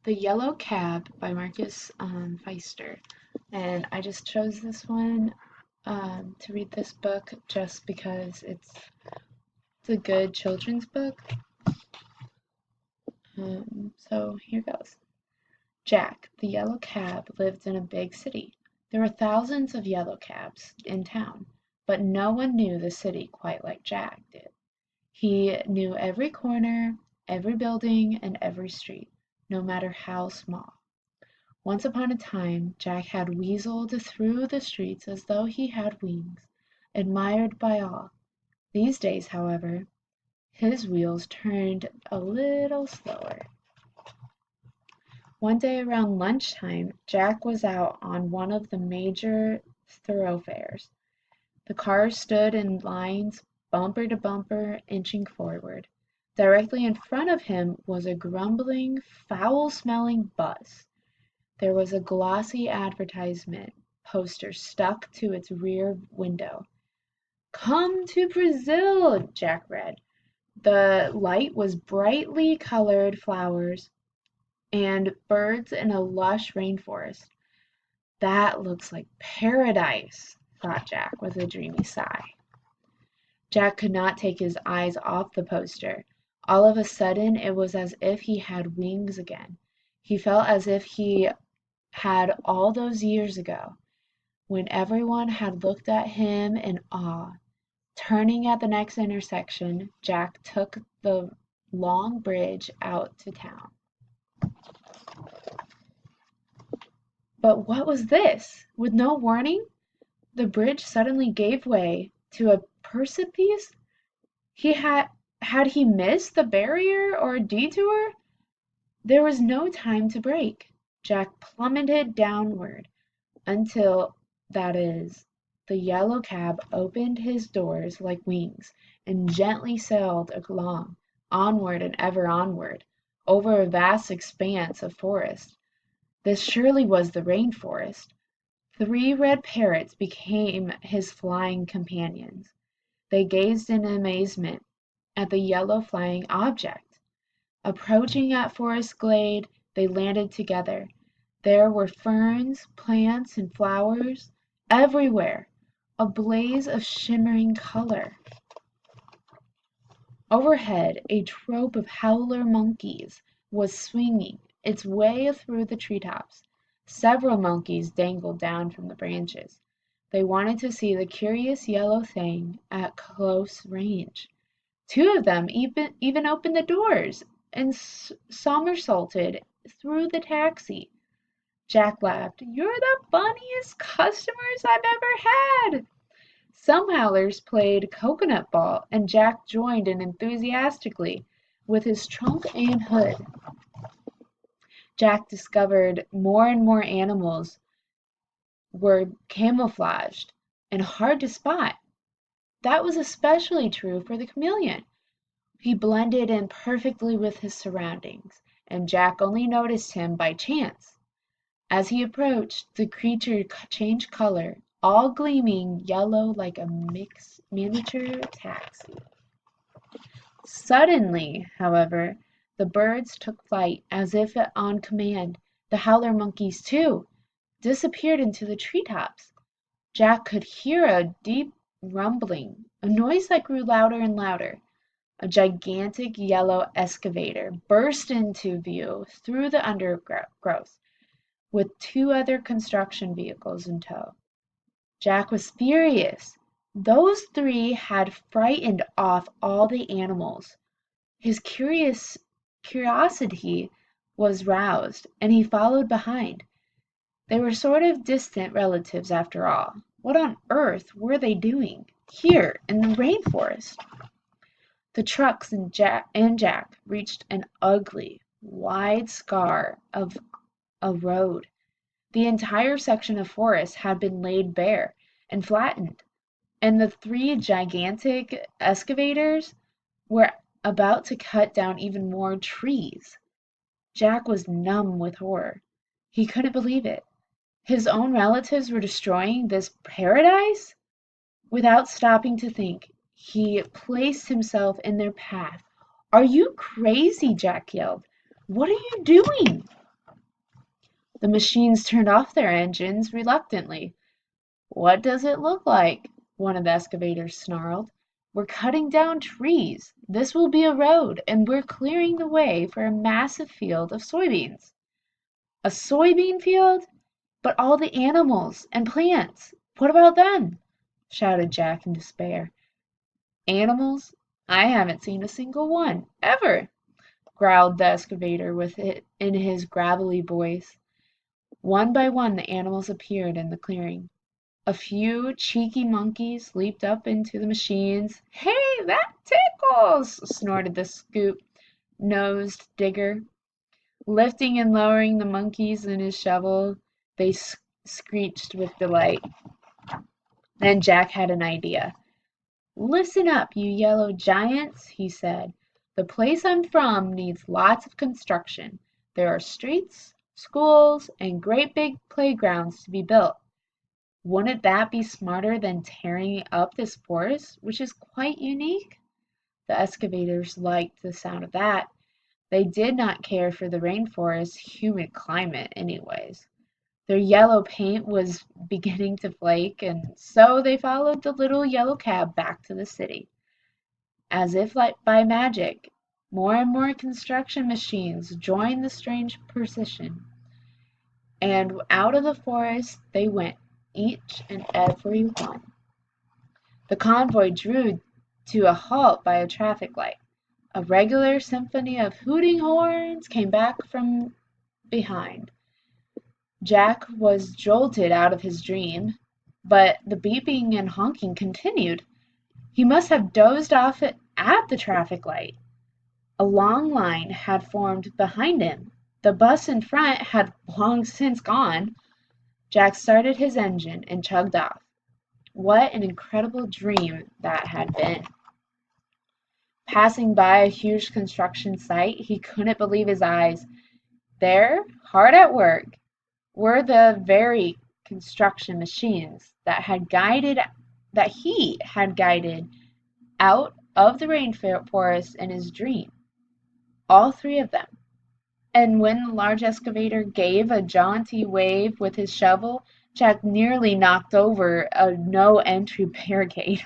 The Yellow Cab by Marcus Pfister. And I just chose this one to read this book just because it's a good children's book. So here goes. Jack, the yellow cab, lived in a big city. There were thousands of yellow cabs in town, but no one knew the city quite like Jack did. He knew every corner, every building, and every street, no matter how small. Once upon a time Jack had weaseled through the streets as though he had wings, admired by all. These days, however, his wheels turned a little slower. One day around lunchtime Jack was out on one of the major thoroughfares. The cars stood in lines, bumper to bumper, inching forward. Directly in front of him was a grumbling, foul-smelling bus. There was a glossy advertisement poster stuck to its rear window. "Come to Brazil," Jack read. The light was brightly colored flowers and birds in a lush rainforest. "That looks like paradise," thought Jack with a dreamy sigh. Jack could not take his eyes off the poster. All of a sudden it was as if he had wings again. He felt as if he had all those years ago, when everyone had looked at him in awe. Turning at the next intersection, Jack took the long bridge out to town. But what was this? With no warning, the bridge suddenly gave way to a precipice. Had he missed the barrier or a detour? There was no time to brake. Jack plummeted downward until, that is, the yellow cab opened his doors like wings and gently sailed along, onward and ever onward, over a vast expanse of forest. This surely was the rainforest. 3 red parrots became his flying companions. They gazed in amazement at the yellow flying object. Approaching a forest glade, they landed together. There were ferns, plants, and flowers everywhere, a blaze of shimmering color. Overhead, a troop of howler monkeys was swinging its way through the treetops. Several monkeys dangled down from the branches. They wanted to see the curious yellow thing at close range. 2 of them even opened the doors and somersaulted through the taxi. Jack laughed. "You're the funniest customers I've ever had." Some howlers played coconut ball, and Jack joined in enthusiastically with his trunk and hood. Jack discovered more and more animals were camouflaged and hard to spot. That was especially true for the chameleon. He blended in perfectly with his surroundings, and Jack only noticed him by chance. As he approached, the creature changed color, all gleaming yellow like a miniature taxi. Suddenly, however, the birds took flight as if on command. The howler monkeys, too, disappeared into the treetops. Jack could hear a deep rumbling, a noise that grew louder and louder. A gigantic yellow excavator burst into view through the undergrowth, with 2 other construction vehicles in tow. Jack was furious. Those 3 had frightened off all the animals. His curiosity was roused, and he followed behind. They were sort of distant relatives after all. What on earth were they doing here in the rainforest? The trucks and Jack reached an ugly, wide scar of a road. The entire section of forest had been laid bare and flattened, and the 3 gigantic excavators were about to cut down even more trees. Jack was numb with horror. He couldn't believe it. His own relatives were destroying this paradise? Without stopping to think, he placed himself in their path. "Are you crazy?" Jack yelled. "What are you doing?" The machines turned off their engines reluctantly. "What does it look like?" one of the excavators snarled. "We're cutting down trees. This will be a road, and we're clearing the way for a massive field of soybeans." "A soybean field? But all the animals and plants, what about them?" shouted Jack in despair. "Animals? I haven't seen a single one, ever," growled the excavator in his gravelly voice. One by one the animals appeared in the clearing. A few cheeky monkeys leaped up into the machines. "Hey, that tickles!" snorted the scoop-nosed digger. Lifting and lowering the monkeys in his shovel, they screeched with delight. Then Jack had an idea. "Listen up, you yellow giants," he said. "The place I'm from needs lots of construction. There are streets, schools, and great big playgrounds to be built. Wouldn't that be smarter than tearing up this forest, which is quite unique?" The excavators liked the sound of that. They did not care for the rainforest's humid climate anyways. Their yellow paint was beginning to flake, and so they followed the little yellow cab back to the city. As if like by magic, more and more construction machines joined the strange procession, and out of the forest they went, each and every one. The convoy drew to a halt by a traffic light. A regular symphony of hooting horns came back from behind. Jack was jolted out of his dream, but the beeping and honking continued. He must have dozed off at the traffic light. A long line had formed behind him. The bus in front had long since gone. Jack started his engine and chugged off. What an incredible dream that had been! Passing by a huge construction site, he couldn't believe his eyes. There, hard at work, were the very construction machines that he had guided out of the rainforest in his dream. All three of them. And when the large excavator gave a jaunty wave with his shovel, Jack nearly knocked over a no-entry barricade.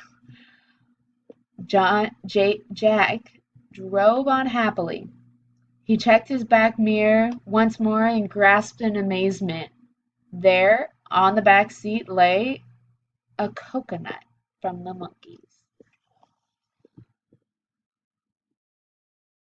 Jack drove on happily. He checked his back mirror once more and gasped in amazement. There, on the back seat, lay a coconut from the monkeys.